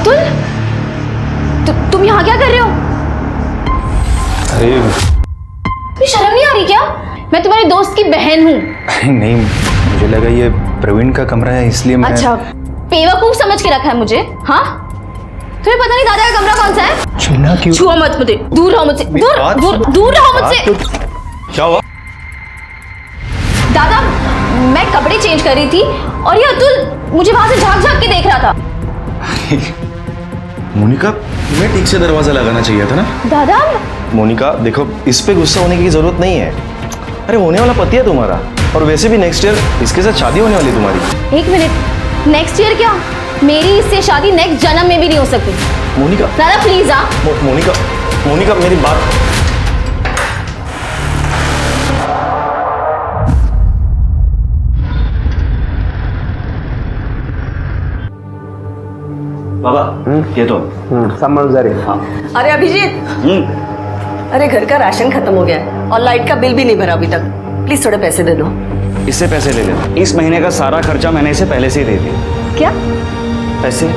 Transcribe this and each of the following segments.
अतुल, तुम यहाँ क्या कर रहे हो? अरे तुम्हें शर्म नहीं आ रही क्या? मैं तुम्हारे दोस्त की बहन हूँ। नहीं, मुझे लगा ये प्रवीण का कमरा है इसलिए मैं। अच्छा, बेवकूफ समझ के रखा है मुझे? हाँ, तुम्हें पता नहीं दादा का कमरा कौन सा है? चिल्ला क्यों? छुओ मत मुझे, दूर रहो मुझसे, दूर रहो मुझसे। क्या हुआ? दादा, मैं कपड़े चेंज कर रही थी और ये अतुल मुझे वहां से झांक झांक के देख रहा था। मोनिका, तुम्हें ठीक से दरवाजा लगाना चाहिए था ना। दादा, मोनिका देखो, इस पे गुस्सा होने की जरूरत नहीं है। अरे होने वाला पति है तुम्हारा, और वैसे भी नेक्स्ट ईयर इसके साथ शादी होने वाली तुम्हारी। एक मिनट, नेक्स्ट ईयर क्या? मेरी इससे शादी नेक्स्ट जन्म में भी नहीं हो सकती। मोनिका दादा प्लीज। मोनिका मेरी बात। बाबा ये तो समझदार है। हाँ। अरे अभिजीत, अरे घर का राशन खत्म हो गया है और लाइट का बिल भी नहीं भरा अभी तक। प्लीज थोड़े पैसे दे दो। इससे पैसे ले लेना। इस महीने का सारा खर्चा मैंने इसे पहले से ही दे दिया। क्या? पैसे?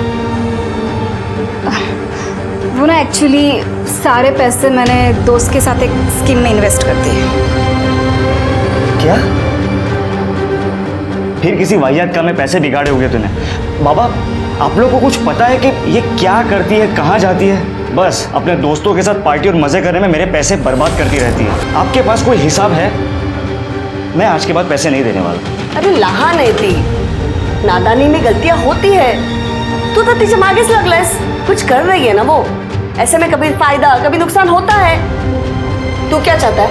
वो ना एक्चुअली सारे पैसे मैंने दोस्त के साथ एक स्कीम में इन्वेस्ट कर दिए। क्या? फिर किसी वाहियात काम में पैसे बिगाड़े होंगे तूने। बाबा, आप लोगों को कुछ पता है कि ये क्या करती है, कहाँ जाती है? बस अपने दोस्तों के साथ पार्टी और मजे करने में मेरे पैसे बर्बाद करती रहती है। आपके पास कोई हिसाब है? मैं आज के बाद पैसे नहीं देने वाला। अरे लहा नहीं थी, नादानी में गलतियां होती है। तू तो तीसरे आगे से लगलस, कुछ कर रही है ना वो। ऐसे में कभी फायदा कभी नुकसान होता है। तू क्या चाहता है?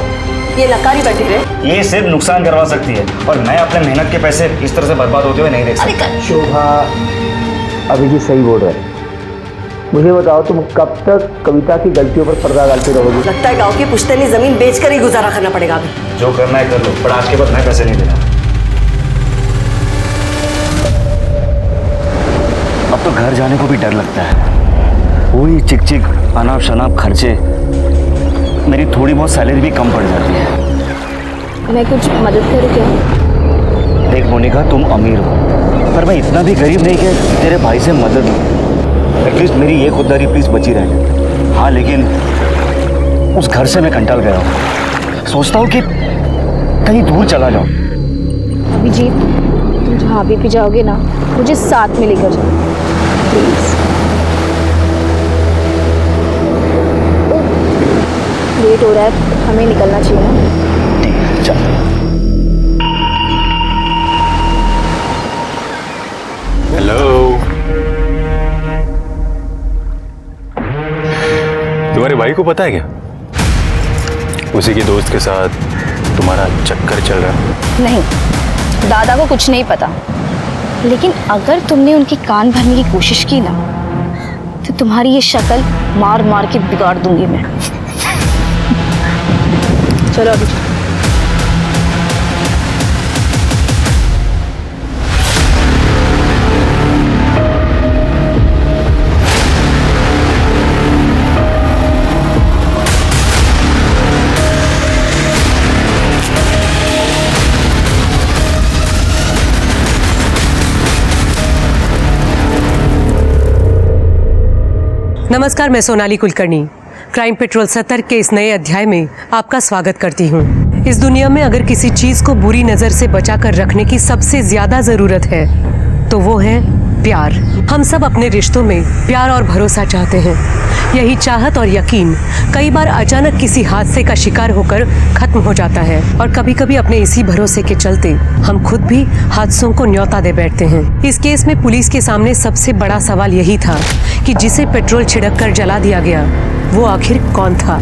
ये नकारी बैठी रहे? ये सिर्फ नुकसान करवा सकती है, और मैं अपने मेहनत के पैसे इस तरह से बर्बाद होते हुए नहीं देख सकता। शोभा, अभिजीत सही बोल रहा है। मुझे बताओ, तुम कब तक कविता की गलतियों पर पर्दा डालती रहोगी? लगता है गांव की पुश्तैनी जमीन बेचकर ही गुजारा करना पड़ेगा अभी। जो करना है कर लो, पर आज के बाद मैं पैसे नहीं देना। अब तो घर जाने को भी डर लगता है। वही चिक चिक अनाप शनाप खर्चे, मेरी थोड़ी बहुत सैलरी भी कम पड़ जाती है। मैं कुछ मदद करूँ क्या? देख मोनिका, तुम अमीर हो, पर मैं इतना भी गरीब नहीं कि तेरे भाई से मदद लूँ। एटलीस्ट मेरी ये खुददारी प्लीज बची रहे। हाँ, लेकिन उस घर से मैं कंटाल गया हूँ। सोचता हूँ कि कहीं दूर चला जाऊँ। अभिजीत, तुम जहाँ भी जाओगे ना, मुझे साथ में लेकर जाओ प्लीज। लेट हो रहा है, हमें निकलना चाहिए ना। ठीक है, चल। हेलो, तुम्हारे भाई को पता है क्या? उसी के दोस्त के साथ तुम्हारा चक्कर चल रहा है? नहीं, दादा को कुछ नहीं पता। लेकिन अगर तुमने उनकी कान भरने की कोशिश की ना, तो तुम्हारी ये शक्ल मार मार के बिगाड़ दूंगी मैं। चलो अभी। नमस्कार, मैं सोनाली कुलकर्णी क्राइम पेट्रोल 70 के इस नए अध्याय में आपका स्वागत करती हूँ। इस दुनिया में अगर किसी चीज को बुरी नजर से बचाकर रखने की सबसे ज्यादा जरूरत है तो वो है प्यार। हम सब अपने रिश्तों में प्यार और भरोसा चाहते हैं। यही चाहत और यकीन कई बार अचानक किसी हादसे का शिकार होकर खत्म हो जाता है, और कभी कभी अपने इसी भरोसे के चलते हम खुद भी हादसों को न्योता दे बैठते हैं। इस केस में पुलिस के सामने सबसे बड़ा सवाल यही था कि जिसे पेट्रोल छिड़क कर जला दिया गया वो आखिर कौन था।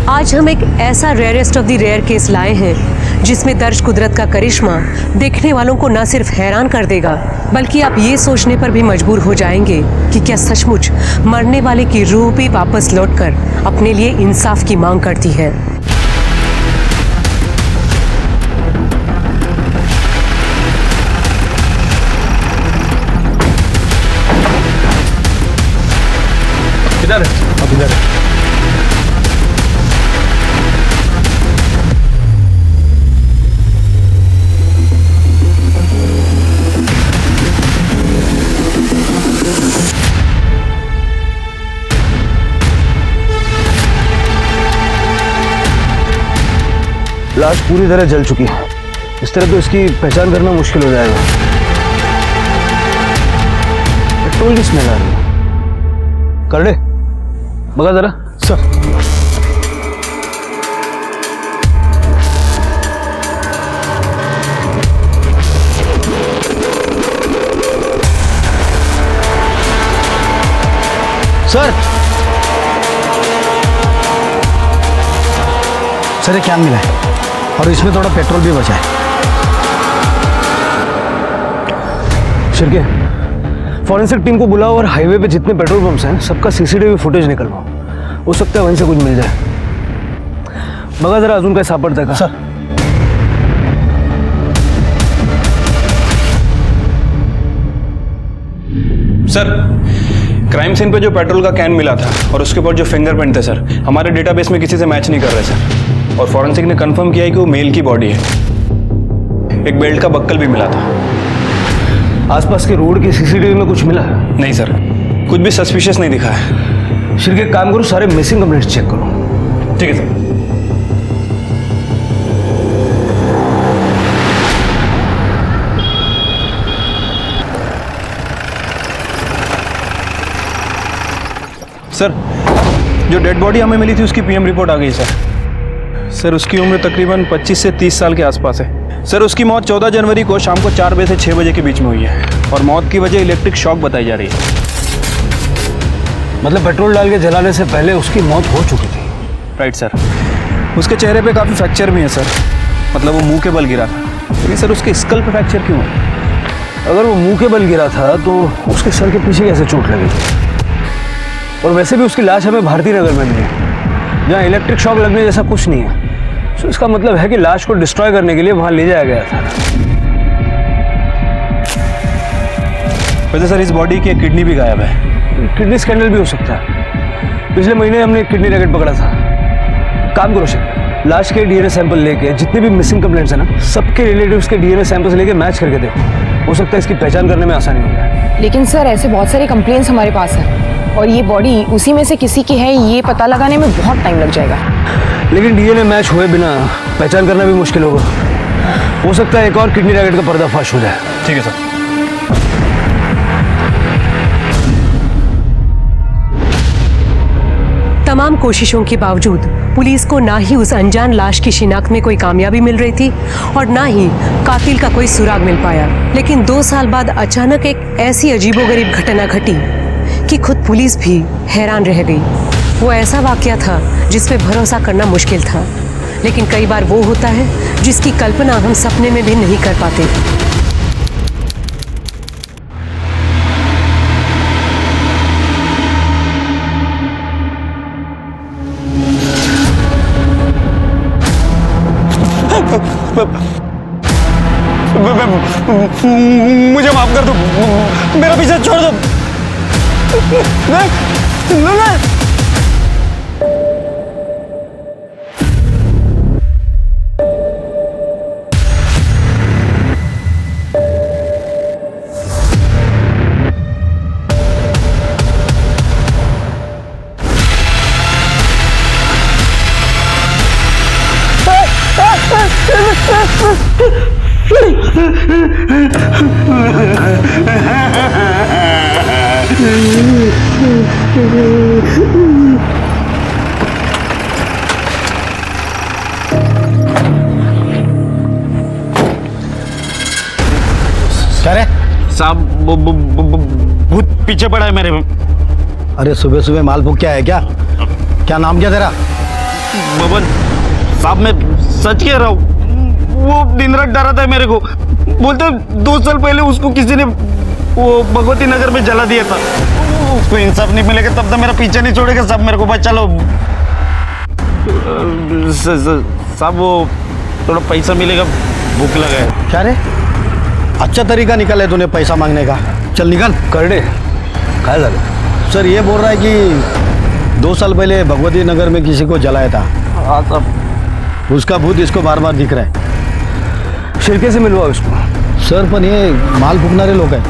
आज हम एक ऐसा rarest of the rare case लाए हैं जिसमें दर्ज कुदरत का करिश्मा देखने वालों को न सिर्फ हैरान कर देगा, बल्कि आप ये सोचने पर भी मजबूर हो जाएंगे कि क्या सचमुच मरने वाले की रूह भी वापस लौटकर अपने लिए इंसाफ की मांग करती है। किधर है? अब इधर है। लाश पूरी तरह जल चुकी है। इस तरह तो इसकी पहचान करना मुश्किल हो जाएगा। पेट्रोल की स्मेल आ रही है। कर ले, बगा जरा। सर सर सर ये क्या मिला है और इसमें थोड़ा पेट्रोल भी बचा है। शिरके, फॉरेंसिक टीम को बुलाओ और हाईवे पे जितने पेट्रोल पंप्स हैं सबका सीसीटीवी फुटेज निकलवाओ। हो सकता है वहीं से कुछ मिल जाए। बघा जरा अजून काय सापडतंय का? सर सर, क्राइम सीन पे जो पेट्रोल का कैन मिला था और उसके ऊपर जो फिंगरप्रिंट थे सर, हमारे डेटाबेस में किसी से मैच नहीं कर रहे सर। और फॉरेंसिक ने कंफर्म किया है कि वो मेल की बॉडी है। एक बेल्ट का बक्कल भी मिला था। आसपास के रोड के सीसीटीवी में कुछ मिला? नहीं सर, कुछ भी सस्पिशियस नहीं दिखा है। शिरके, एक काम करो, सारे मिसिंग कंप्लेंट्स चेक करो। ठीक है सर। सर, जो डेड बॉडी हमें मिली थी उसकी पीएम रिपोर्ट आ गई सर। सर, उसकी उम्र तकरीबन 25 से 30 साल के आसपास है। सर, उसकी मौत 14 जनवरी को शाम को 4 बजे से 6 बजे के बीच में हुई है और मौत की वजह इलेक्ट्रिक शॉक बताई जा रही है। मतलब पेट्रोल डाल के जलाने से पहले उसकी मौत हो चुकी थी? Right sir. उसके चेहरे पे काफ़ी फ्रैक्चर भी है सर, मतलब वो मुंह के बल गिरा था। लेकिन सर, उसके स्कल पे फ्रैक्चर क्यों है? अगर वो मुंह के बल गिरा था तो उसके सर के पीछे कैसे चोट लगी? और वैसे भी उसकी लाश हमें भारती नगर में मिली, जहाँ इलेक्ट्रिक शॉक लगने जैसा कुछ नहीं है। तो इसका मतलब है कि लाश को डिस्ट्रॉय करने के लिए वहाँ ले जाया गया था। वैसे सर, इस बॉडी की एक किडनी भी गायब है। किडनी स्कैंडल भी हो सकता है। पिछले महीने हमने एक किडनी रैकेट पकड़ा था। काम करो सर, लाश के डीएनए सैंपल लेके जितने भी मिसिंग कंप्लेंट्स हैं ना, सबके रिलेटिव्स के डीएनए सैंपल्स लेके मैच करके देखो। हो सकता है इसकी पहचान करने में आसानी हो जाए। लेकिन सर, ऐसे बहुत सारे कंप्लेंट्स हमारे पास हैं और ये बॉडी उसी में से किसी की है, ये पता लगाने में बहुत टाइम लग जाएगा। लेकिन डीएनए मैच हुए बिना पहचान करना भी मुश्किल होगा। हो सकता है एक और किडनी रैकेट का पर्दाफाश हो जाए। ठीक है सर। तमाम कोशिशों के बावजूद पुलिस को ना ही उस अनजान लाश की शिनाख्त में कोई कामयाबी मिल रही थी और ना ही कातिल का कोई सुराग मिल पाया। लेकिन 2 साल बाद अचानक एक ऐसी अजीबोगरीब घटना घटी कि खुद पुलिस भी हैरान रह गई। वो ऐसा वाकया था जिस पे भरोसा करना मुश्किल था, लेकिन कई बार वो होता है जिसकी कल्पना हम सपने में भी नहीं कर पाते। मुझे माफ कर दो, मेरा पीछे छोड़ दो। क्या रे साहब, भूत पीछे पड़ा है मेरे में। अरे सुबह सुबह माल भूख क्या है? क्या क्या नाम क्या तेरा? बबन साहब, मैं सच कह रहा हूँ। वो दिन रात डराता है मेरे को। बोलते 2 साल पहले उसको किसी ने वो भगवती नगर में जला दिया था। उसको इंसाफ नहीं मिलेगा तब तक मेरा पीछे नहीं छोड़ेगा। साहब मेरे को बचा लो। साहब वो थोड़ा पैसा मिलेगा, भूख लगा है। क्या रे, अच्छा तरीका निकाला है तूने पैसा मांगने का। चल निकल कर दे। काय झालं? सर ये बोल रहा है कि 2 साल पहले भगवती नगर में किसी को जलाया था। हाँ साहब, उसका भूत इसको बार बार दिख रहा है। शिरके से मिलवाओ इसको। सर पर ये माल फूकनारे लोग हैं,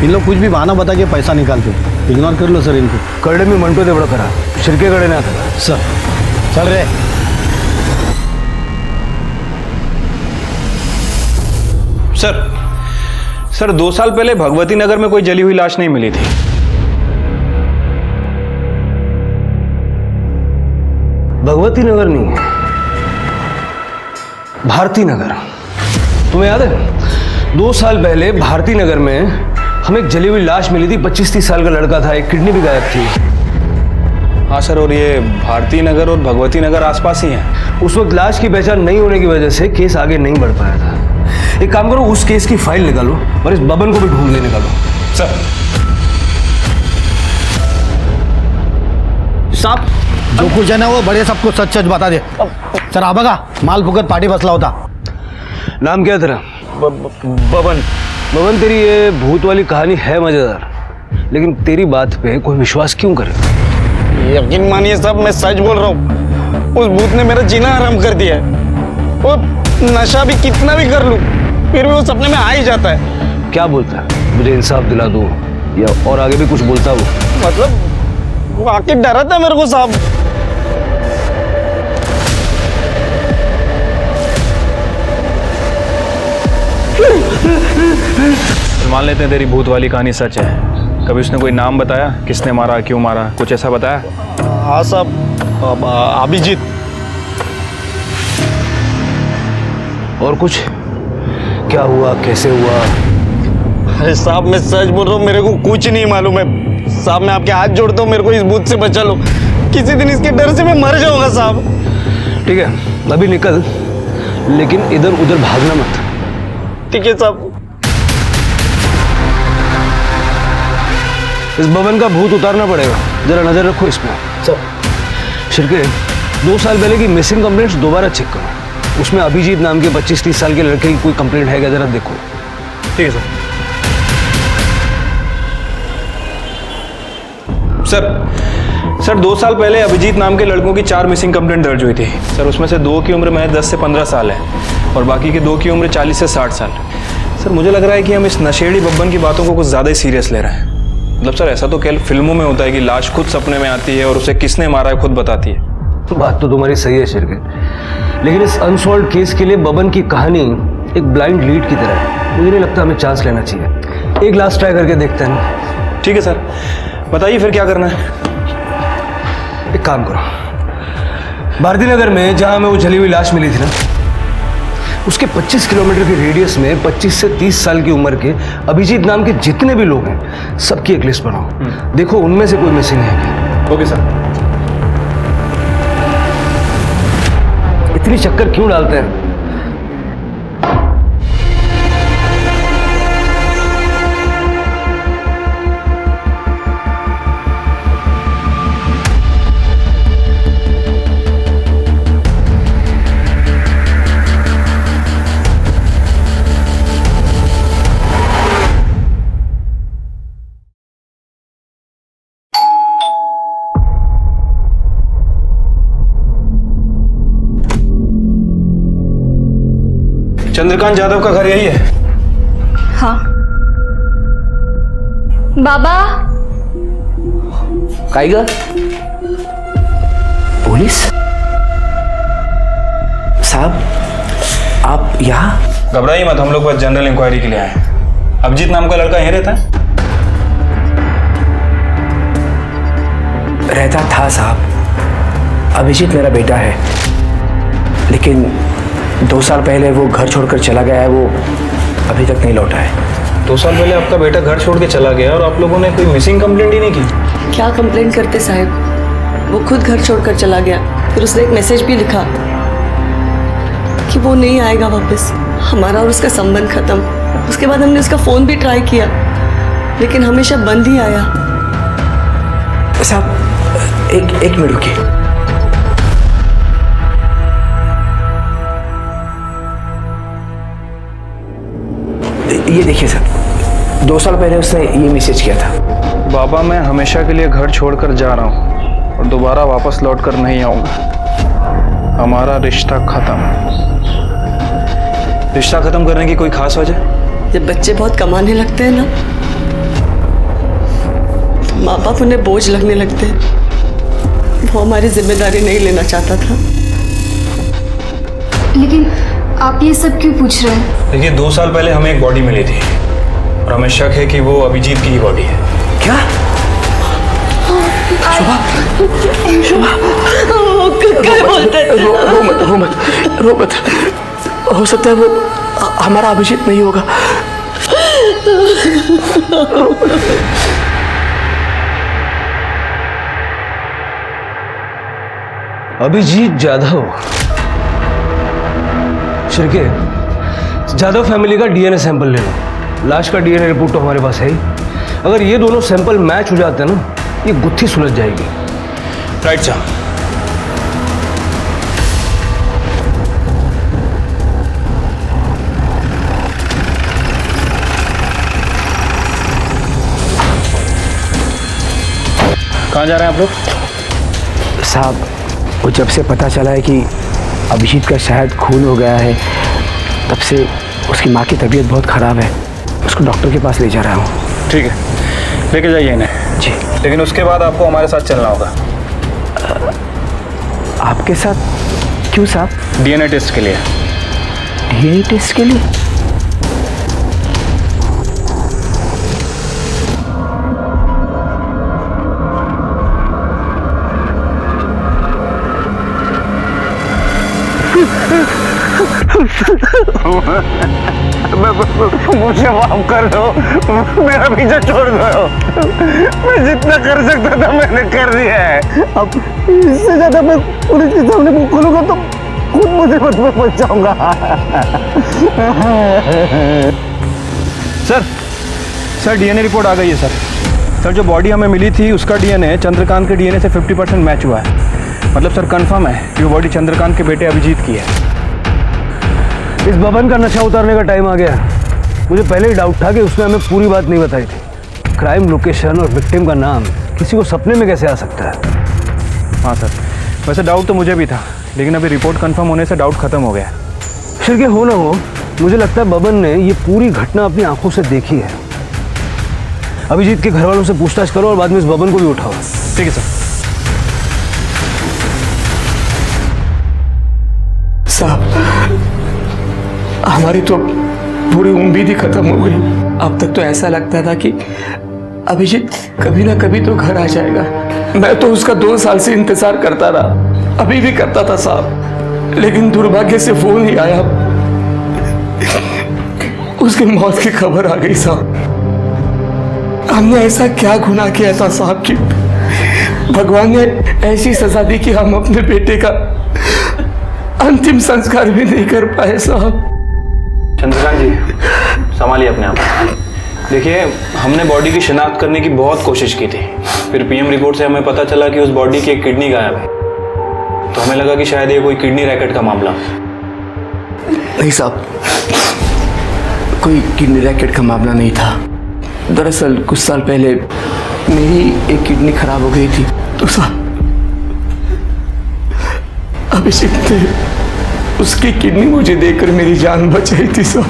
इन लोग कुछ भी बहाना बता के पैसा निकालते। इग्नोर कर लो सर इनको। करडे मी म्हणतो तेवढं करा, शिरकेकडे नाही आता सर। चल रे। सर 2 साल पहले भगवती नगर में कोई जली हुई लाश नहीं मिली थी। भगवती नगर नहीं, भारती नगर। तुम्हें याद है 2 साल पहले भारती नगर में हमें एक जली हुई लाश मिली थी। 25-30 साल का लड़का था, एक किडनी भी गायब थी। हाँ सर, और ये भारती नगर और भगवती नगर आसपास ही हैं। उस वक्त लाश की पहचान नहीं होने की वजह से केस आगे नहीं बढ़ पाया था। एक काम करो, उस केस की फाइल निकालो और इस बबन को भी ढूंढ के निकालो। सर साहब जो कुछ है ना वो बड़े सबको सच सच बता दे। सर आ बघा माल फुकट पार्टी बसला होता। नाम क्या है तेरा? बबन। बबन, तेरी ये भूत वाली कहानी है मजेदार, लेकिन तेरी बात पे कोई विश्वास क्यों करे? यकीन मानिए साहब, मैं सच बोल रहा हूँ। उस भूत ने मेरा जीना हराम कर दिया है। वो नशा भी कितना भी कर लूं, फिर भी वो सपने में आ ही जाता है। क्या बोलता है? मुझे इंसाफ दिला दो, या और आगे भी कुछ बोलता वो? मतलब वो आके डरा था मेरे को साहब। मान लेते हैं तेरी भूत वाली कहानी सच है। कभी उसने कोई नाम बताया, किसने मारा, क्यों मारा, कुछ ऐसा बताया? हाँ साहब, अभिजीत। और कुछ? क्या हुआ, कैसे हुआ? अरे साहब मैं सच बोल रहा हूँ, मेरे को कुछ नहीं मालूम है साहब। मैं आपके हाथ जोड़ता हूँ, मेरे को इस भूत से बचा लो। किसी दिन इसके डर से मैं मर जाऊंगा साहब। ठीक है, अभी निकल, लेकिन इधर उधर भागना मत। ठीक है साहब। इस भवन का भूत उतारना पड़ेगा, जरा नजर रखो इसमें। शिरके, 2 साल पहले की मिसिंग कंप्लेंट्स दोबारा चेक करो। उसमें अभिजीत नाम के 25-30 साल के लड़के की कोई कंप्लेंट है क्या, जरा देखो। ठीक है सर 2 साल पहले अभिजीत नाम के लड़कों की 4 मिसिंग कंप्लेंट दर्ज हुई थी सर। उसमें से 2 की उम्र महज 10 से 15 साल है और बाकी के 2 की उम्र 40 से 60 साल। सर मुझे लग रहा है कि हम इस नशेड़ी बब्बन की बातों को कुछ ज़्यादा ही सीरियस ले रहे हैं। मतलब सर ऐसा तो केवल फिल्मों में होता है कि लाश खुद सपने में आती है और उसे किसने मारा है खुद बताती है। बात तो तुम्हारी सही है शिरके, लेकिन इस अनसॉल्व्ड केस के लिए बबन की कहानी एक ब्लाइंड लीड की तरह है। मुझे नहीं लगता हमें चांस लेना चाहिए। एक लास्ट ट्राई करके देखते हैं। ठीक है सर, बताइए फिर क्या करना है। एक काम करो, भारती नगर में जहां हमें वो जली हुई लाश मिली थी ना, उसके 25 किलोमीटर के रेडियस में 25 से 30 साल की उम्र के अभिजीत नाम के जितने भी लोग हैं सबकी एक लिस्ट बनाओ। देखो उनमें से कोई मिसिंग है क्या। Okay sir. इतनी चक्कर क्यों डालते हैं? चंद्रकांत यादव का घर यही है? हाँ। बाबा। काइगर पुलिस साहब आप यहाँ? घबराइए मत, हम लोग बस जनरल इंक्वायरी के लिए आए हैं। अभिजीत नाम का लड़का यहीं रहता है? रहता था साहब। अभिजीत मेरा बेटा है, लेकिन 2 साल पहले वो घर छोड़कर चला गया है। वो अभी तक नहीं लौटा है। 2 साल पहले आपका बेटा घर छोड़ के चला गया और आप लोगों ने कोई मिसिंग कंप्लेंट ही नहीं की? क्या कंप्लेंट करते साहब, वो खुद घर छोड़कर चला गया। फिर उसने एक मैसेज भी लिखा कि वो नहीं आएगा वापस। हमारा और उसका संबंध खत्म। उसके बाद हमने उसका फ़ोन भी ट्राई किया, लेकिन हमेशा बंद ही आया। साहब एक मिनट रुकिए। ये देखिए सर, 2 साल पहले उसने ये मैसेज किया था। बाबा मैं हमेशा के लिए घर छोड़कर जा रहा हूँ और दोबारा वापस लौटकर नहीं आऊँगा। हमारा रिश्ता खत्म। रिश्ता खत्म करने की कोई खास वजह? जब बच्चे बहुत कमाने लगते हैं ना, तो माँ बाप उन्हें बोझ लगने लगते हैं। वो हमारी जिम्मेदारी नहीं लेना चाहता था। लेकिन आप ये सब क्यों पूछ रहे हैं? देखिए 2 साल पहले हमें एक बॉडी मिली थी और हमें शक है कि वो अभिजीत की ही बॉडी है। क्या? क्या बोलते हैं? रो मत। हो सकता है वो हमारा अभिजीत नहीं होगा। अभिजीत जाधव, श्रीके, जाधव फैमिली का डीएनए सैंपल ले लो। लाश का डीएनए रिपोर्ट तो हमारे पास है ही। अगर ये दोनों सैंपल मैच हो जाते हैं ना, ये गुत्थी सुलझ जाएगी। राइट साहब। कहाँ जा रहे हैं आप लोग? साहब, वो जब से पता चला है कि अभिजीत का शायद खून हो गया है, तब से उसकी माँ की तबीयत बहुत ख़राब है। उसको डॉक्टर के पास ले जा रहा हूँ। ठीक है, लेके जाइए इन्हें। जी। लेकिन उसके बाद आपको हमारे साथ चलना होगा। आपके साथ क्यों साहब? डीएनए टेस्ट के लिए। डीएनए टेस्ट के लिए? मुझे माफ कर दो, मेरा पीछा छोड़ दो। मैं जितना कर सकता था मैंने कर दिया है। अब इससे ज्यादा मैं पुलिस के सामने मुंह खोलूंगा तो खुद मुसीबत में फंस जाऊंगा। सर डीएनए रिपोर्ट आ गई है सर। जो बॉडी हमें मिली थी उसका डीएनए चंद्रकांत के डीएनए से 50% मैच हुआ है। मतलब सर कंफर्म है कि वो बॉडी चंद्रकांत के बेटे अभिजीत की है। इस बबन का नशा उतारने का टाइम आ गया। मुझे पहले ही डाउट था कि उसने हमें पूरी बात नहीं बताई थी। क्राइम लोकेशन और विक्टिम का नाम किसी को सपने में कैसे आ सकता है? हाँ सर, वैसे डाउट तो मुझे भी था, लेकिन अभी रिपोर्ट कंफर्म होने से डाउट खत्म हो गया। फिर क्या हो ना हो, मुझे लगता है बबन ने ये पूरी घटना अपनी आंखों से देखी है। अभिजीत के घर वालों से पूछताछ करो और बाद में इस बबन को भी उठाओ। ठीक है सर। साहब, हमारी तो पूरी उम्मीद ही खत्म हो गई। अब तक तो ऐसा लगता था कि अभिजीत कभी ना कभी तो घर आ जाएगा। मैं तो उसका 2 साल से इंतजार करता रहा, अभी भी करता था साहब, लेकिन दुर्भाग्य से फोन ही आया, उसकी मौत की खबर आ गई साहब। हमने ऐसा क्या गुनाह किया था साहब कि भगवान ने ऐसी सजा दी कि हम अपने बेटे का अंतिम संस्कार भी नहीं कर पाए साहब। चंद्रकांत जी, संभालिए अपने आप। देखिए, हमने बॉडी की शिनाख्त करने की बहुत कोशिश की थी। फिर पीएम रिपोर्ट से हमें पता चला कि उस बॉडी की एक किडनी गायब है। तो हमें लगा कि शायद ये कोई किडनी रैकेट का मामला। नहीं साहब, कोई किडनी रैकेट का मामला नहीं था। दरअसल कुछ साल पहले मेरी एक किडनी खराब हो गई थी, तो साहब अभिजीत ने उसकी किडनी मुझे देकर मेरी जान बचाई थी साहब।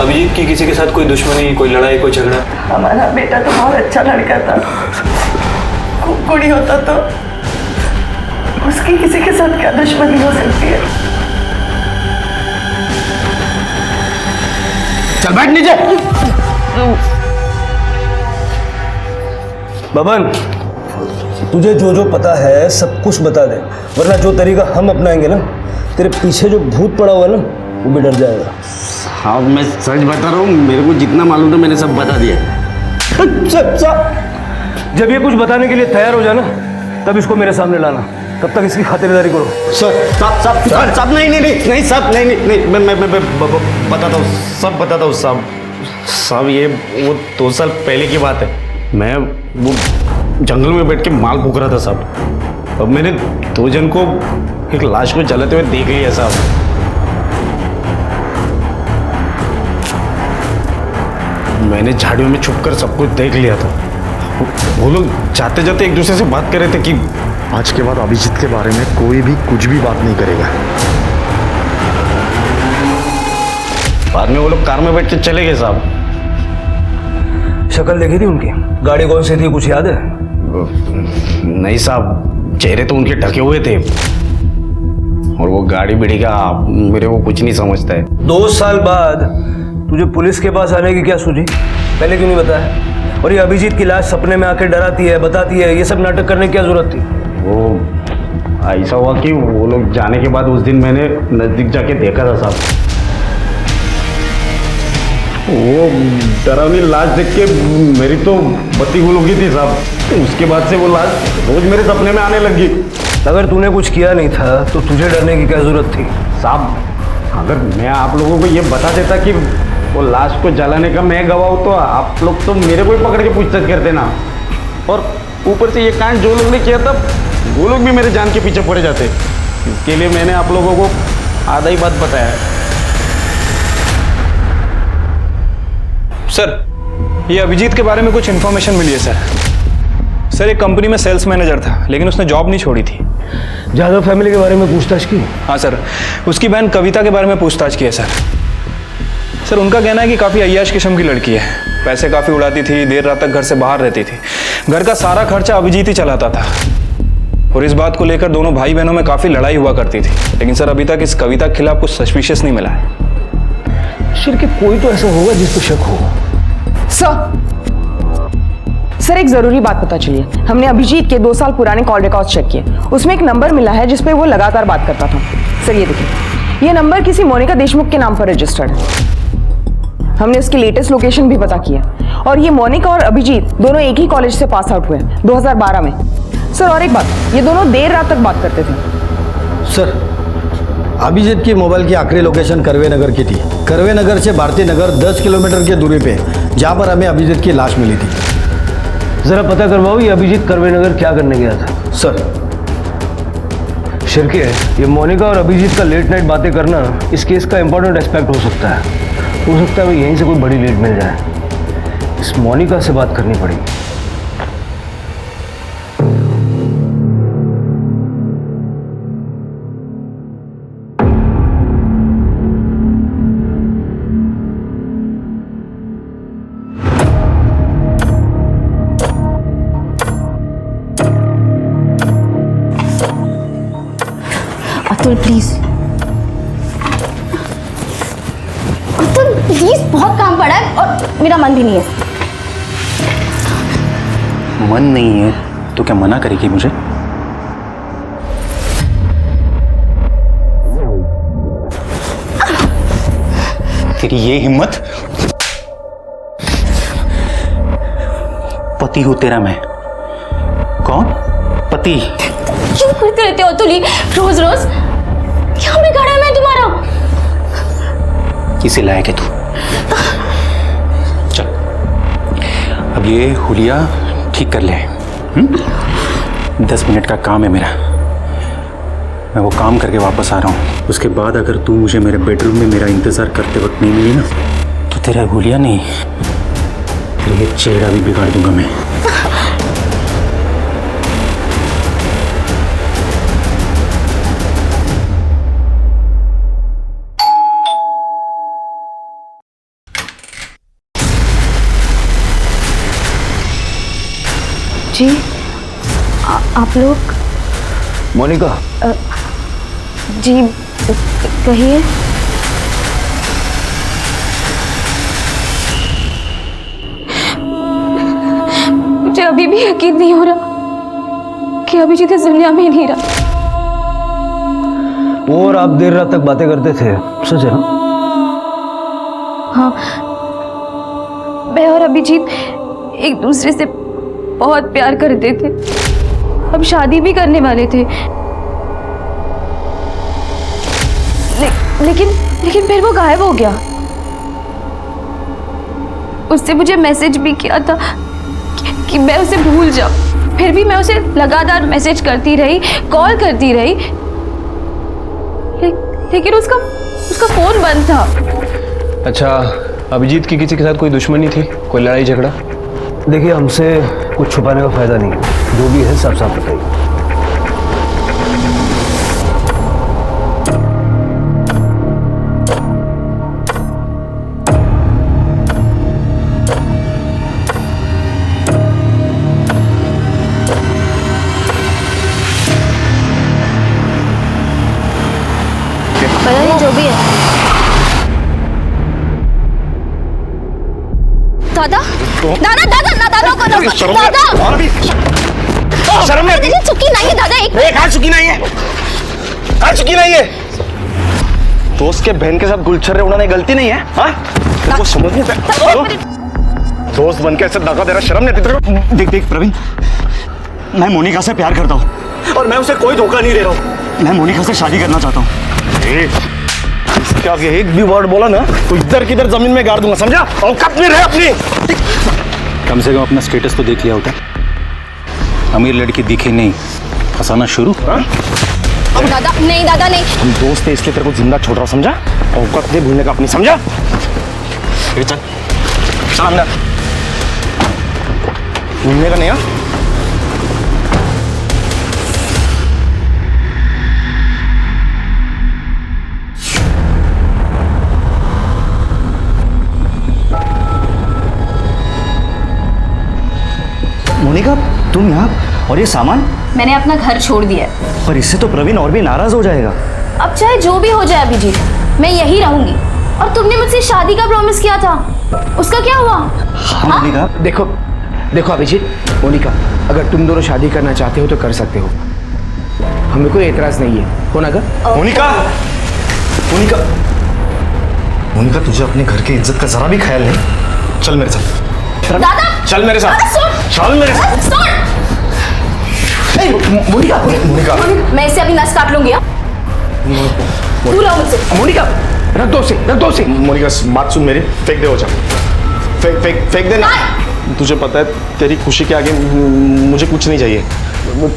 अभिजीत की किसी के साथ कोई दुश्मनी, कोई लड़ाई, कोई झगड़ा? हमारा बेटा तो बहुत अच्छा लड़का था, कुड़ी होता तो उसकी किसी के साथ क्या दुश्मनी हो सकती है? चल बैठ नीचे। बबन, तुझे जो जो पता है सब कुछ बता दे, वरना जो तरीका हम अपनाएंगे ना, तेरे पीछे जो भूत पड़ा हुआ है ना, वो भी डर जाएगा। हाँ, मैं सच बता रहा हूँ, मेरे को जितना मालूम था मैंने सब बता दिया। जब ये कुछ बताने के लिए तैयार हो जाना, तब इसको मेरे सामने लाना। तब तक इसकी खातिरदारी करो। साहब नहीं साहब, नहीं मैं बताता हूँ, सब बताता हूँ साहब। ये वो 2 साल पहले की बात है। मैं वो जंगल में बैठ के माल फूक रहा था साहब। अब मैंने 2 जन को एक लाश को जलाते हुए देख लिया साहब। मैंने झाड़ियों में छुपकर सब कुछ देख लिया था। वो लोग जाते जाते एक दूसरे से बात कर रहे थे कि आज के बाद अभिजीत के बारे में कोई भी कुछ भी बात नहीं करेगा। बाद में वो लोग कार में बैठ के चले गए साहब। शक्ल देखी थी उनकी? गाड़ी कौन सी थी, कुछ याद है? नहीं साहब, चेहरे तो उनके ढके हुए थे। और वो गाड़ी बिड़ी का मेरे को कुछ नहीं समझता है। 2 साल बाद तुझे पुलिस के पास आने की क्या सूझी? पहले क्यों नहीं बताया? और ये अभिजीत की लाश सपने में आके डराती है, बताती है, ये सब नाटक करने की क्या जरूरत थी? वो ऐसा हुआ कि वो लोग जाने के बाद उस दिन मैंने नज़दीक जाके देखा था साहब। वो डरावनी लाश देख के मेरी तो बत्ती गुल हो गई थी साहब। उसके बाद से वो लाश रोज मेरे सपने में आने लगी। अगर तूने कुछ किया नहीं था तो तुझे डरने की क्या जरूरत थी? साहब अगर मैं आप लोगों को ये बता देता कि वो लाश को जलाने का मैं गवाह हूँ तो आप लोग तो मेरे को ही पकड़ के पूछताछ करते ना। और ऊपर से ये कांड जो लोग ने किया था वो लोग भी मेरे जान के पीछे पड़े जाते। इसके लिए मैंने आप लोगों को आधा ही बात बताया है। सर, ये अभिजीत के बारे में कुछ इन्फॉर्मेशन मिली है सर। एक कंपनी में सेल्स मैनेजर था, लेकिन उसने जॉब नहीं छोड़ी थी। जादव फैमिली के बारे में पूछताछ की? हाँ सर, उसकी बहन कविता के बारे में पूछताछ की है सर। उनका कहना है कि काफ़ी अय्याश किस्म की लड़की है, पैसे काफ़ी उड़ाती थी, देर रात तक घर से बाहर रहती थी, घर का सारा खर्चा अभिजीत ही चलाता था। और इस बात को लेकर दोनों भाई बहनों में काफ़ी लड़ाई हुआ करती थी। लेकिन सर अभी तक इस कविता के खिलाफ कुछ सस्पिशियस नहीं मिला है। के कोई तो ऐसा होगा जिस पर शक हो। सर एक जरूरी बात पता चली है। हमने अभिजीत के 2 साल पुराने कॉल रिकॉर्ड चेक किए, उसमें एक नंबर मिला है जिस पे वो लगातार बात करता था। सर ये देखिए, ये नंबर किसी मोनिका देशमुख के नाम पर रजिस्टर्ड है। हमने उसकी लेटेस्ट लोकेशन भी पता किया और ये मोनिका और अभिजीत दोनों एक ही कॉलेज से पास आउट हुए 2012 में। सर और एक बात, ये दोनों देर रात तक बात करते थे। सर अभिजीत की मोबाइल की आखिरी लोकेशन करवे नगर की थी। करवे नगर से भारती नगर 10 किलोमीटर की दूरी पे, जहाँ पर हमें अभिजीत की लाश मिली थी। जरा पता करवाओ ये अभिजीत करवे नगर क्या करने गया था। सर शिरके, ये मोनिका और अभिजीत का लेट नाइट बातें करना इस केस का इंपॉर्टेंट एस्पेक्ट हो सकता है। हो सकता है यहीं से कोई बड़ी लीड मिल जाए। इस मोनिका से बात करनी पड़ेगी। अतुल प्लीज, अतुल प्लीज, बहुत काम पड़ा है और मेरा मन भी नहीं है। मन नहीं है तो क्या मना करेगी मुझे? तेरी ये हिम्मत? पति हूं तेरा मैं। कौन? पति। क्यों करते रहते हो अतुल रोज रोज? क्या बिगाड़ा है मैं तुम्हारा? किसे लायक है तू? चल अब ये हुलिया ठीक कर ले। 10 मिनट का काम है मेरा, मैं वो काम करके वापस आ रहा हूँ। उसके बाद अगर तू मुझे मेरे बेडरूम में मेरा इंतजार करते वक्त नहीं मिली ना तो तेरा हुलिया नहीं, तेरा ये चेहरा भी बिगाड़ दूंगा मैं। जी आप लोग? मोनिका। जी कहिए। मुझे अभी भी यकीन नहीं हो रहा कि अभिजीत इस दुनिया में ही नहीं रहा। वो और आप देर रात तक बातें करते थे, सच है ना? हाँ, मैं और अभिजीत एक दूसरे से बहुत प्यार करते थे। हम शादी भी करने वाले थे। लेकिन फिर वो गायब हो गया। उससे मुझे मैसेज भी किया था कि मैं उसे भूल जाऊं। फिर भी मैं उसे लगातार मैसेज करती रही, कॉल करती रही, लेकिन उसका फोन बंद था। अच्छा, अभिजीत की किसी के साथ कोई दुश्मनी थी, कोई लड़ाई झगड़ा? देखिए हमसे कुछ छुपाने का फायदा नहीं है, जो भी है साफ साफ बताइए। दादा दादा ना दादा को ना दादा और अभी शर्म नहीं आती? चुकी नहीं है दादा एक कहाँ चुकी नहीं है? कहाँ चुकी नहीं है? दोस्त के बहन के साथ गुलछर्रे उड़ाने गलती नहीं है? हाँ? वो समझ नहीं पाया। दोस्त बन के ऐसे दगा दे रहा, शर्म नहीं आती तेरे को? देख देख प्रवीण, मैं मोनिका से प्यार करता हूँ और मैं उसे कोई धोखा नहीं दे रहा हूँ। मैं मोनिका से शादी करना चाहता हूँ। इसके आगे एक भी वर्ड बोला ना तो इधर किधर जमीन में गाड़ दूंगा, समझा? औकात में रहे अपनी। कम से कम अपना स्टेटस तो देख लिया होता। अमीर लड़की दिखे नहीं, फंसाना शुरू। अब दादा नहीं दादा नहीं। हम दोस्त है इसलिए तेरे को जिंदा छोड़ रहा हूं, समझा? औकात नहीं भूलने का अपनी, समझा? चल चल अंदर, भूलने का नहीं। हाँ मोनिका, तुम यहाँ और ये सामान? मैंने अपना घर छोड़ दिया है। पर इससे तो प्रवीण और भी नाराज हो जाएगा। अब चाहे जो भी हो जाए अभिजीत, मैं यही रहूंगी। और तुमने मुझसे शादी का प्रॉमिस किया था, उसका क्या हुआ? हाँ मोनिका। देखो देखो अभिजीत, मोनिका, अगर तुम दोनों शादी करना चाहते हो तो कर सकते हो, हमें कोई एतराज नहीं है, हो ना? मोनिका, मोनिका, मोनिका, तुझे अपने घर की इज्जत का जरा भी ख्याल नहीं? चल मेरे साथ। दादा चल मेरे साथ, चल मेरे साथ। मोनिका, मोनिका, मैं इससे अभी नस काट लूंगी। दूर रहो मुझसे। मोनिका, रख दो उसे। मोनिका बात सुन मेरी, फेंक दे वो चाकू, फेंक दे ना। तुझे पता है तेरी खुशी के आगे मुझे कुछ नहीं चाहिए।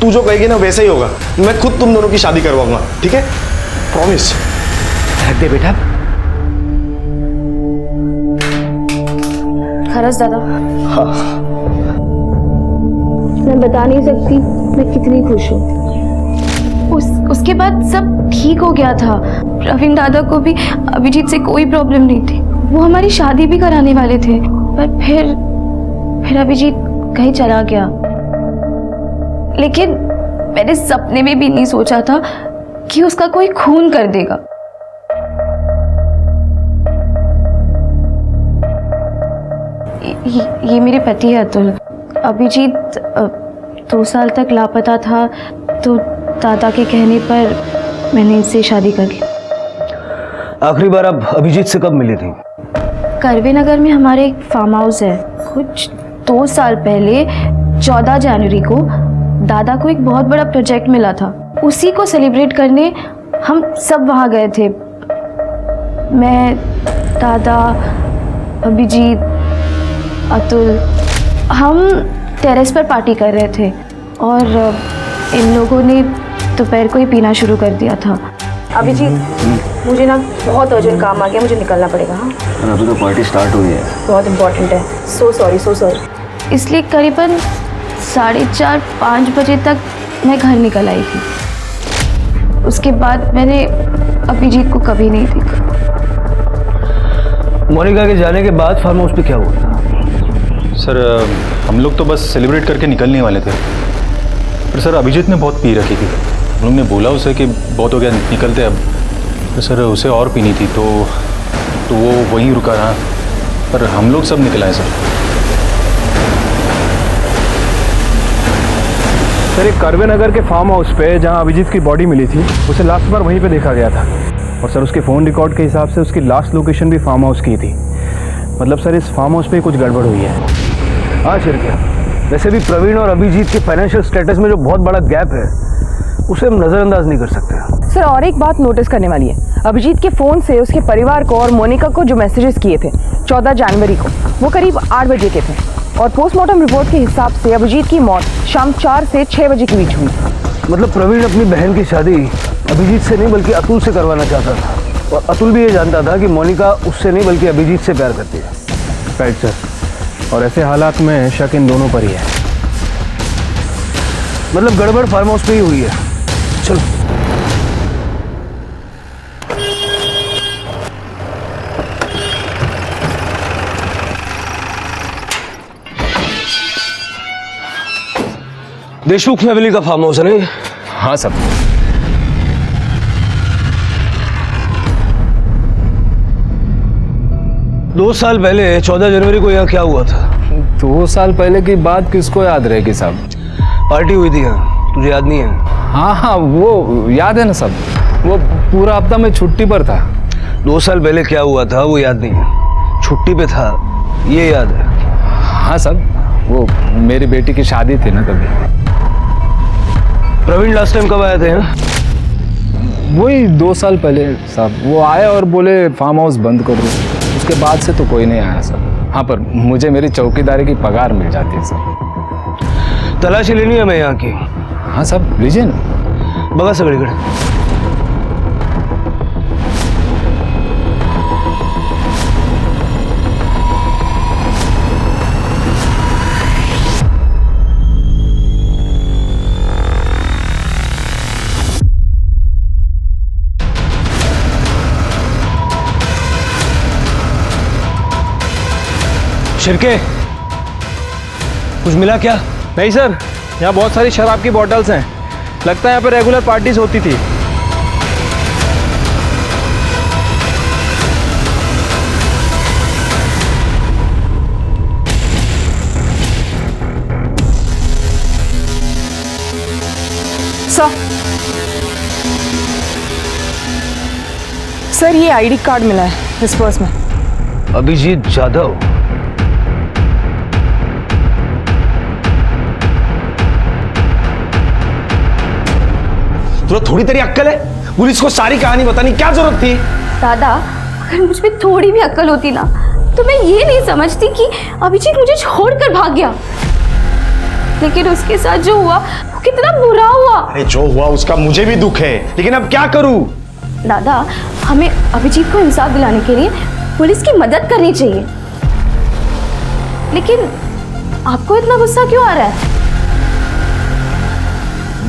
तू जो कहेगी ना वैसे ही होगा। मैं खुद तुम दोनों की शादी करवाऊंगा, ठीक है? प्रॉमिस। रख दे बेटा। खरस दादा, मैं बता नहीं सकती मैं कितनी खुश हूँ। उसके बाद सब ठीक हो गया था। प्रवीण दादा को भी अभिजीत से कोई प्रॉब्लम नहीं थी। वो हमारी शादी भी कराने वाले थे, पर फिर अभिजीत कहीं चला गया। लेकिन मैंने सपने में भी नहीं सोचा था कि उसका कोई खून कर देगा। ये मेरे पति है अतुल। अभिजीत 2 साल तक लापता था, तो दादा के कहने पर मैंने इससे शादी कर ली। आखिरी बार आप अभिजीत से कब मिली थी? करवे नगर में हमारे एक फार्म हाउस है। कुछ 2 साल पहले 14 जनवरी को दादा को एक बहुत बड़ा प्रोजेक्ट मिला था। उसी को सेलिब्रेट करने हम सब वहाँ गए थे। मैं, दादा, अभिजीत, अतुल, हम टेरेस पर पार्टी कर रहे थे और इन लोगों ने दोपहर को ही पीना शुरू कर दिया था। अभिजीत, मुझे ना बहुत अर्जेंट काम आ गया, मुझे निकलना पड़ेगा। हाँ अभी तो पार्टी स्टार्ट हुई है। बहुत इम्पोर्टेंट है। So sorry. इसलिए करीबन 4:30-5 बजे तक मैं घर निकल आई थी। उसके बाद मैंने अभिजीत को कभी नहीं देखा। मोनिका के जाने के बाद फार्म हाउस पे क्या हुआ था? सर हम लोग तो बस सेलिब्रेट करके निकलने वाले थे, पर सर अभिजीत ने बहुत पी रखी थी। हम लोग ने बोला उसे कि बहुत हो गया, निकलते अब। तो सर उसे और पीनी थी, तो वो वहीं रुका रहा, पर हम लोग सब निकल आए सर। सर एक करवे नगर के फार्म हाउस पे जहां अभिजीत की बॉडी मिली थी, उसे लास्ट बार वहीं पे देखा गया था। और सर उसके फ़ोन रिकॉर्ड के हिसाब से उसकी लास्ट लोकेशन भी फार्म हाउस की थी। मतलब सर इस फार्म हाउस पे कुछ गड़बड़ हुई है। हाँ शिरकिया, वैसे भी प्रवीण और अभिजीत के फाइनेंशियल स्टेटस में जो बहुत बड़ा गैप है उसे हम नज़रअंदाज नहीं कर सकते। सर और एक बात नोटिस करने वाली है, अभिजीत के फ़ोन से उसके परिवार को और मोनिका को जो मैसेजेस किए थे 14 जनवरी को, वो करीब 8 बजे के थे। और पोस्टमार्टम रिपोर्ट के हिसाब से अभिजीत की मौत शाम 4 से 6 बजे के बीच हुई। मतलब प्रवीण अपनी बहन की शादी अभिजीत से नहीं बल्कि अतुल से करवाना चाहता था, और अतुल भी ये जानता था कि मोनिका उससे नहीं बल्कि अभिजीत से प्यार करती है। राइट सर, और ऐसे हालात में शक इन दोनों पर ही है। मतलब गड़बड़ फार्म हाउस पे ही हुई है। चलो देशमुख फैमिली का फार्म हाउस है नहीं? हाँ सब। दो साल पहले 14 जनवरी को यहाँ क्या हुआ था? 2 साल पहले की बात किसको याद रहेगी साहब? पार्टी हुई थी यहाँ, तुझे याद नहीं है? हाँ हाँ, वो याद है ना सब। वो पूरा हफ्ता मैं छुट्टी पर था। 2 साल पहले क्या हुआ था वो याद नहीं है, छुट्टी पे था ये याद है। हाँ साहब, वो मेरी बेटी की शादी थी ना तभी। प्रवीण लास्ट टाइम कब आए थे? वही 2 साल पहले साहब। वो आए और बोले फार्म हाउस बंद कर दो, उसके बाद से तो कोई नहीं आया साहब। हाँ, पर मुझे मेरी चौकीदारी की पगार मिल जाती है सर। तलाशी लेनी है मैं यहाँ की। हाँ साहब, लीजिए ना, बघा सगळीकडे। शिरके, कुछ मिला क्या? नहीं सर, यहाँ बहुत सारी शराब की बॉटल्स हैं। लगता है यहाँ पे रेगुलर पार्टीज होती थी। सर ये आईडी कार्ड मिला है इस पर्स में। अभिजीत जाधव? तो थोड़ी तेरी अक्कल है? पुलिस को सारी कहानी बतानी क्या जरूरत थी? दादा, अगर मुझ में थोड़ी भी अक्ल होती ना तो मैं ये नहीं समझती कि अभिजीत मुझे छोड़कर भाग गया। लेकिन उसके साथ जो हुआ वो कितना बुरा हुआ। अरे जो हुआ उसका मुझे भी दुख है, लेकिन अब क्या करूं? दादा, हमें अभिजीत को इंसाफ दिलाने के लिए पुलिस की मदद करनी चाहिए। लेकिन आपको इतना गुस्सा क्यों आ रहा है?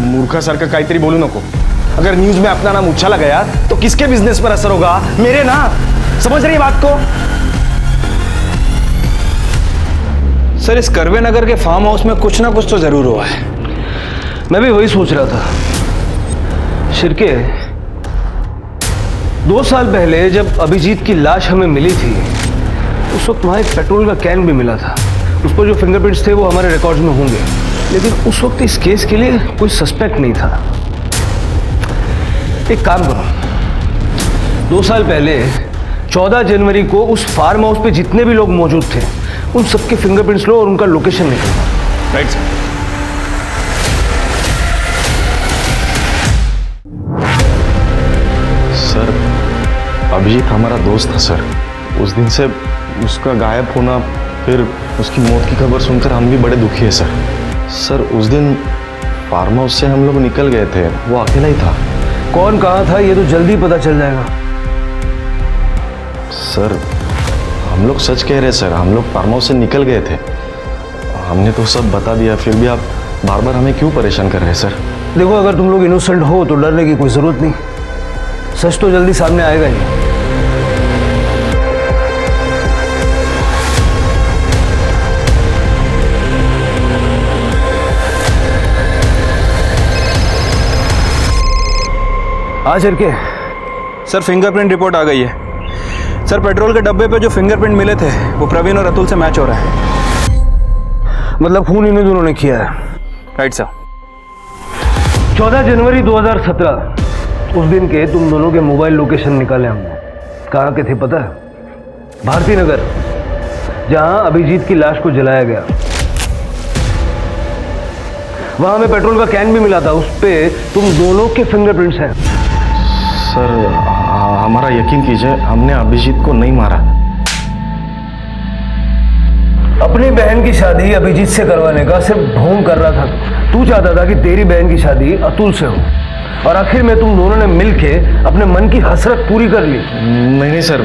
मूर्खासारखं काहीतरी बोलू नको। अगर न्यूज में अपना नाम उछाला गया तो किसके बिजनेस पर असर होगा? मेरे ना। समझ रही है बात को? सर, इस करवे नगर के फार्म हाउस में कुछ ना कुछ तो जरूर हुआ है। मैं भी वही सोच रहा था। शिरके, 2 साल पहले जब अभिजीत की लाश हमें मिली थी उस वक्त वहां एक पेट्रोल का कैन भी मिला था। उस पर जो फिंगरप्रिंट्स थे वो हमारे रिकॉर्ड्स में होंगे, लेकिन उस वक्त इस केस के लिए कोई सस्पेक्ट नहीं था। एक काम करो, 2 साल पहले 14 जनवरी को उस फार्म हाउस पे जितने भी लोग मौजूद थे उन सबके फिंगरप्रिंट्स लो और उनका लोकेशन निकालो। Right sir. सर, अभिजीत हमारा दोस्त था सर। उस दिन से उसका गायब होना, फिर उसकी मौत की खबर सुनकर हम भी बड़े दुखी है सर। सर, उस दिन फार्म हाउस से हम लोग निकल गए थे, वो अकेला ही था। कौन कहाँ था ये तो जल्दी पता चल जाएगा। सर, हम लोग सच कह रहे हैं सर, हम लोग फार्म हाउस से निकल गए थे। हमने तो सब बता दिया, फिर भी आप बार बार हमें क्यों परेशान कर रहे हैं सर? देखो, अगर तुम लोग इनोसेंट हो तो डरने की कोई जरूरत नहीं, सच तो जल्दी सामने आएगा ही। आज के सर, फिंगरप्रिंट रिपोर्ट आ गई है। सर, पेट्रोल के डब्बे पे जो फिंगरप्रिंट मिले थे वो प्रवीण और अतुल से मैच हो रहा है। मतलब खून इन्हीं दोनों ने किया है? Right sir. 14 जनवरी 2017 उस दिन के तुम दोनों के मोबाइल लोकेशन निकाले हमने। कहाँ के थे पता है? भारती नगर, जहां अभिजीत की लाश को जलाया गया। वहां हमें पेट्रोल का कैन भी मिला था, उस पे तुम दोनों के फिंगरप्रिंट्स हैं। सर, हमारा यकीन कीजिए, हमने अभिजीत को नहीं मारा। अपनी बहन की शादी अभिजीत से करवाने का सिर्फ ढोंग कर रहा था। तू चाहता था कि तेरी बहन की शादी अतुल से हो, और आखिर में तुम दोनों ने मिलके अपने मन की हसरत पूरी कर ली। नहीं सर,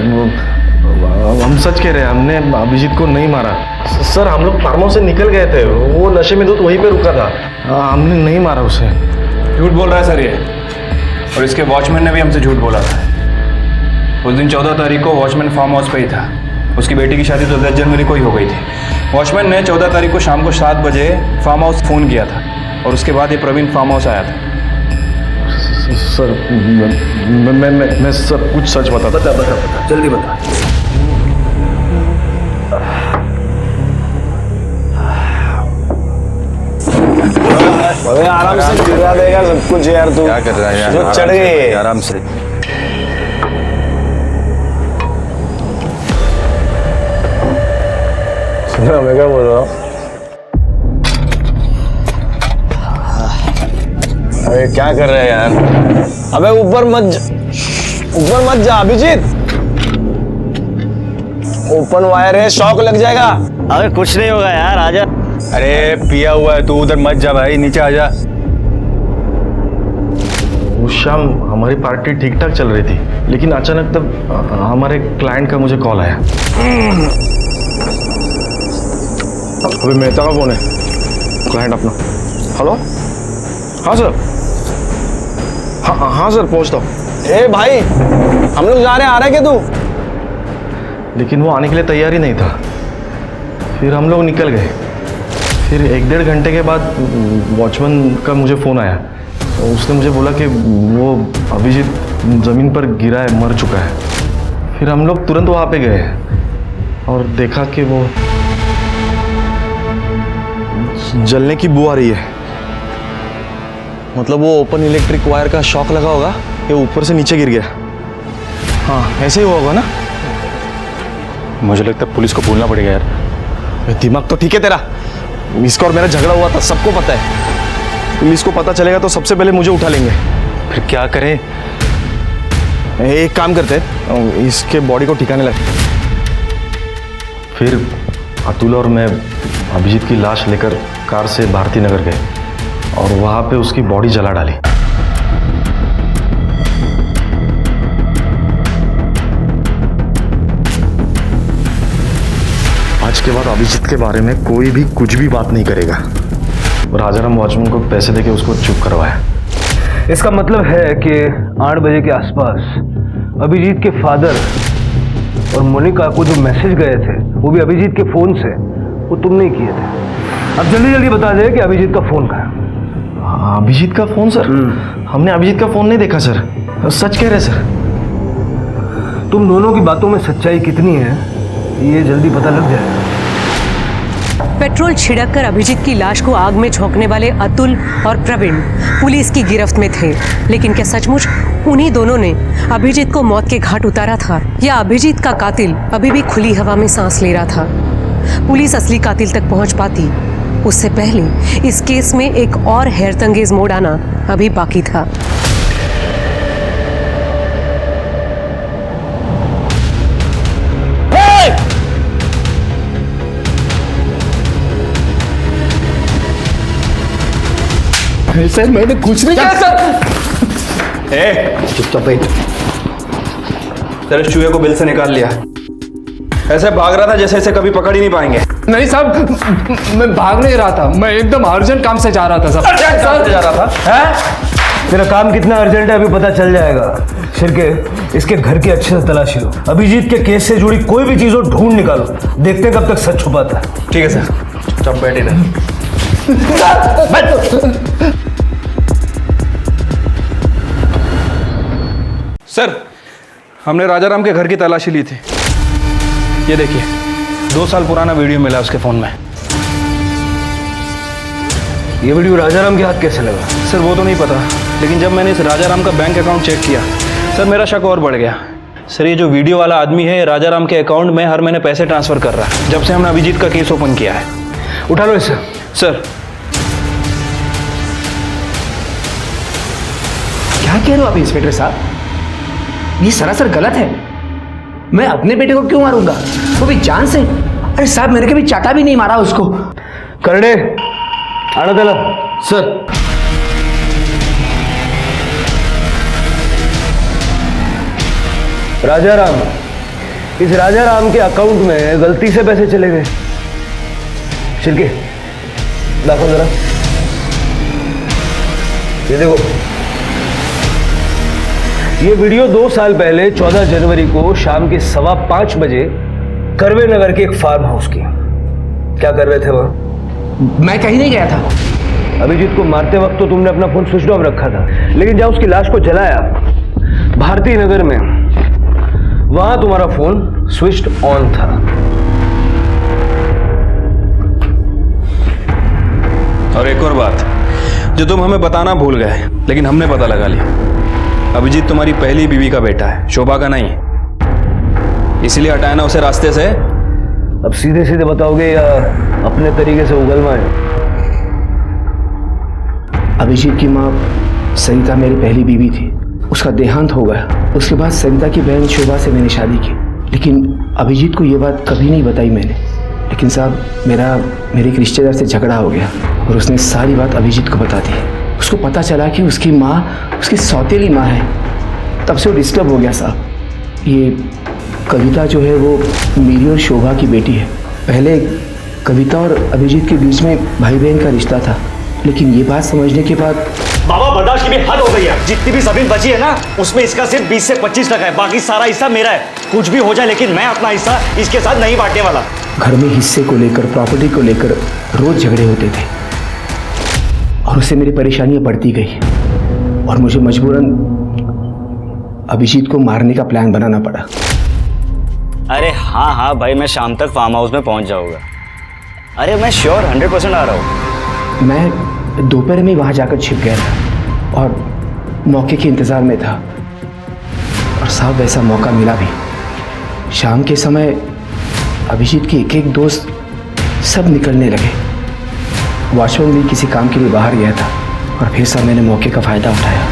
हम सच कह रहे हैं, हमने अभिजीत को नहीं मारा। सर, हम लोग फार्म हाउस से निकल गए थे, वो नशे में तो वहीं पे रुका था। हमने नहीं मारा उसे। झूठ बोल रहा है सर ये, और इसके वॉचमैन ने भी हमसे झूठ बोला था। उस दिन 14 तारीख को वॉचमैन फार्म हाउस पे ही था। उसकी बेटी की शादी तो 10 जनवरी को ही हो गई थी। वॉचमैन ने 14 तारीख को शाम को 7 बजे फार्म हाउस फ़ोन किया था, और उसके बाद ये प्रवीण फार्म हाउस आया था। सर, मैं सब कुछ सच बताता। बता जल्दी बता। अबे आराम से गिरा देगा सब कुछ यार तू। क्या कर रहा है यार? जो चढ़ गई आराम से। सुनो मैं क्या बोल रहा हूँ? अबे क्या कर रहे हैं यार? अबे ऊपर मत जा अभिजीत। ओपन वायर है, शॉक लग जाएगा। अबे कुछ नहीं होगा यार, आजा। अरे पिया हुआ है तू, उधर मत जा भाई, नीचे आ जा। उस शाम हमारी पार्टी ठीक ठाक चल रही थी, लेकिन अचानक तब हमारे क्लाइंट का मुझे कॉल आया। अभी मेहता का फोन है, क्लाइंट अपना। हेलो, हाँ सर। हाँ सर, पहुंचता हूँ। ए भाई, हम लोग जा रहे हैं, आ रहे क्या तू? लेकिन वो आने के लिए तैयार ही नहीं था। फिर हम लोग निकल गए। फिर 1-1.5 घंटे के बाद वॉचमैन का मुझे फ़ोन आया। उसने मुझे बोला कि वो अभिजीत ज़मीन पर गिरा है, मर चुका है। फिर हम लोग तुरंत वहाँ पे गए और देखा कि वो जलने की बू आ रही है। मतलब वो ओपन इलेक्ट्रिक वायर का शॉक लगा होगा, ये ऊपर से नीचे गिर गया। हाँ, ऐसे ही हुआ होगा ना? मुझे लगता है पुलिस को बोलना पड़ेगा यार। दिमाग तो ठीक है तेरा। इसका और मेरा झगड़ा हुआ था, सबको पता है। पुलिस को पता चलेगा तो सबसे पहले मुझे उठा लेंगे। फिर क्या करें? एक काम करते हैं, इसके बॉडी को ठिकाने लगे। फिर अतुल और मैं अभिजीत की लाश लेकर कार से भारती नगर गए और वहाँ पे उसकी बॉडी जला डाली। आज के बाद अभिजीत के बारे में कोई भी कुछ भी बात नहीं करेगा। राजाराम वॉचमैन को पैसे देके उसको चुप करवाया। इसका मतलब है कि 8 बजे के आसपास अभिजीत के फादर और मोनिका को जो मैसेज गए थे वो भी अभिजीत के फोन से, वो तुमने ही किए थे। अब जल्दी जल्दी बता दे कि अभिजीत का फोन कहाँ है। अभिजीत का फोन सर? हमने अभिजीत का फोन नहीं देखा सर। सच कह रहे सर। तुम दोनों की बातों में सच्चाई कितनी है ये जल्दी पता लग जाएगा। पेट्रोल छिड़ककर अभिजीत की लाश को आग में झोंकने वाले अतुल और प्रवीण पुलिस की गिरफ्त में थे, लेकिन क्या सचमुच उन्हीं दोनों ने अभिजीत को मौत के घाट उतारा था, या अभिजीत का कातिल अभी भी खुली हवा में सांस ले रहा था? पुलिस असली कातिल तक पहुंच पाती उससे पहले इस केस में एक और हैरतंगेज मोड़ आना अभी बाकी था। सर मैंने कुछ नहीं किया सर। चुपचाप बैठ। सर इस चूहे को बिल से निकाल लिया। ऐसे भाग रहा था जैसे इसे कभी पकड़ ही नहीं पाएंगे। नहीं साहब, मैं भाग नहीं रहा था, मैं एकदम अर्जेंट काम से जा रहा था साहब। जा रहा था है? तेरा काम कितना अर्जेंट है अभी पता चल जाएगा। शिरके, इसके घर की अच्छे से तलाशी लो। अभिजीत के केस से जुड़ी कोई भी चीज हो ढूंढ निकालो। देखते हैं कब तक सच छुपाता है। ठीक है सर, चुपचाप बैठे रहे। सर हमने राजाराम के घर की तलाशी ली थी। ये देखिए 2 साल पुराना वीडियो मिला उसके फोन में। ये वीडियो राजाराम के हाथ कैसे लगा? सर वो तो नहीं पता, लेकिन जब मैंने इस राजाराम का बैंक अकाउंट चेक किया सर मेरा शक और बढ़ गया। सर ये जो वीडियो वाला आदमी है राजाराम के अकाउंट में हर महीने पैसे ट्रांसफर कर रहा है जब से हमने अभिजीत का केस ओपन किया है। उठा लो इसे। सर क्या कह रहे हो आप इंस्पेक्टर साहब? ये सरासर गलत है। मैं अपने बेटे को क्यों मारूंगा, वो भी जान से? अरे साहब मैंने कभी चाटा भी नहीं मारा उसको। करने आना दला। सर राजाराम, इस राजाराम के अकाउंट में गलती से पैसे चले गए। शिरके देखो जरा, ये देखो, ये वीडियो 2 साल पहले 14 जनवरी को शाम के 5:15 बजे करवे नगर के एक फार्म हाउस की। क्या कर रहे थे वहां? मैं कहीं नहीं गया था। अभिजीत को मारते वक्त तो तुमने अपना फोन स्विच ऑफ रखा था, लेकिन जब उसकी लाश को जलाया भारती नगर में, वहां तुम्हारा फोन स्विच ऑन था। और एक और बात, जो तुम हमें बताना भूल गए, लेकिन हमने पता लगा लिया। अभिजीत तुम्हारी पहली बीवी का बेटा है, शोभा का नहीं। इसलिए हटाया ना उसे रास्ते से। अब सीधे सीधे बताओगे या अपने तरीके से उगलवाएं? अभिजीत की माँ सरिता मेरी पहली बीवी थी, उसका देहांत हो गया। उसके बाद सरिता की बहन शोभा से मैंने शादी की, लेकिन अभिजीत को ये बात कभी नहीं बताई मैंने। लेकिन साहब मेरे एक रिश्तेदार से झगड़ा हो गया और उसने सारी बात अभिजीत को बता दी। उसको पता चला कि उसकी माँ उसकी सौतेली माँ है। तब से वो डिस्टर्ब हो गया साहब। ये कविता जो है वो मेरी और शोभा की बेटी है। पहले कविता और अभिजीत के बीच में भाई बहन का रिश्ता था, लेकिन ये बात समझने के बाद बाबा बर्दाश्त की भी हद हो गई है। जितनी भी जमीन बची है ना, उसमें इसका सिर्फ 20 से 25% है, बाकी सारा हिस्सा मेरा है। कुछ भी हो जाए, लेकिन मैं अपना हिस्सा इसके साथ नहीं बांटने वाला। घर में हिस्से को लेकर, प्रॉपर्टी को लेकर रोज झगड़े होते थे और उससे मेरी परेशानियां बढ़ती गई और मुझे मजबूरन अभिजीत को मारने का प्लान बनाना पड़ा। अरे हाँ भाई, मैं शाम तक फार्म हाउस में पहुंच जाऊंगा। अरे मैं श्योर 100% आ रहा हूँ। मैं दोपहर में वहाँ जाकर छिप गया था और मौके के इंतज़ार में था, और साहब वैसा मौका मिला भी। शाम के समय अभिजीत के एक एक दोस्त सब निकलने लगे। वॉचमैन भी किसी काम के लिए बाहर गया था और फिर सब मैंने मौके का फ़ायदा उठाया।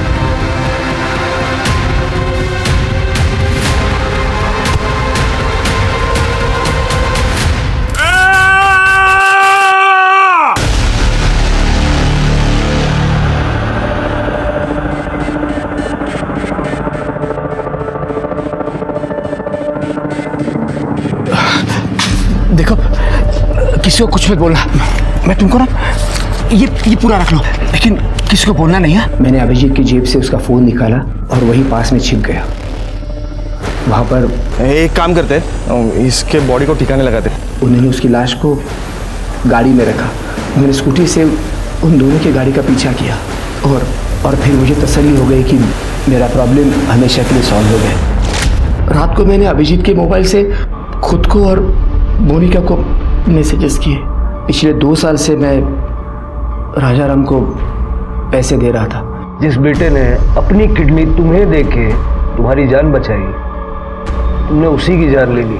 देखो, किसी को कुछ मत बोलना। मैं तुमको ना ये पूरा रख लो, लेकिन किसी को बोलना नहीं है। मैंने अभिजीत की जेब से उसका फ़ोन निकाला और वही पास में छिप गया। वहाँ पर एक काम करते हैं, इसके बॉडी को ठिकाने लगाते। उन्होंने उसकी लाश को गाड़ी में रखा। मैंने स्कूटी से उन दोनों की गाड़ी का पीछा किया और फिर मुझे तसल्ली हो गई कि मेरा प्रॉब्लम हमेशा के लिए सॉल्व हो गया। रात को मैंने अभिजीत के मोबाइल से खुद को और मोनिका को मैसेजेस किए। पिछले 2 साल से मैं राजा राम को पैसे दे रहा था। जिस बेटे ने अपनी किडनी तुम्हें देके तुम्हारी जान बचाई, तुमने उसी की जान ले ली।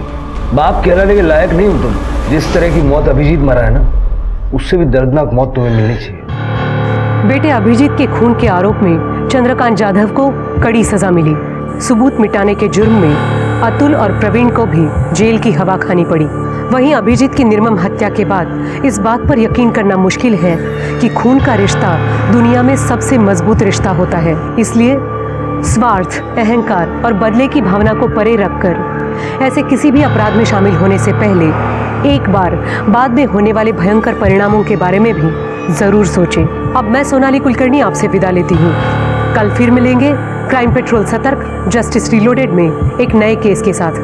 बाप कहलाने के लायक नहीं हो तुम। जिस तरह की मौत अभिजीत मरा है ना, उससे भी दर्दनाक मौत तुम्हें मिलनी चाहिए। बेटे अभिजीत के खून के आरोप में चंद्रकांत जाधव को कड़ी सजा मिली। सबूत मिटाने के जुर्म में अतुल और प्रवीण को भी जेल की हवा खानी पड़ी। वहीं अभिजीत की निर्मम हत्या के बाद इस बात पर यकीन करना मुश्किल है कि खून का रिश्ता दुनिया में सबसे मजबूत रिश्ता होता है। इसलिए स्वार्थ, अहंकार और बदले की भावना को परे रखकर ऐसे किसी भी अपराध में शामिल होने से पहले एक बार बाद में होने वाले भयंकर परिणामों के बारे में भी जरूर सोचें। अब मैं सोनाली कुलकर्णी आपसे विदा लेती हूँ। कल फिर मिलेंगे क्राइम पेट्रोल सतर्क जस्टिस रीलोडेड में एक नए केस के साथ।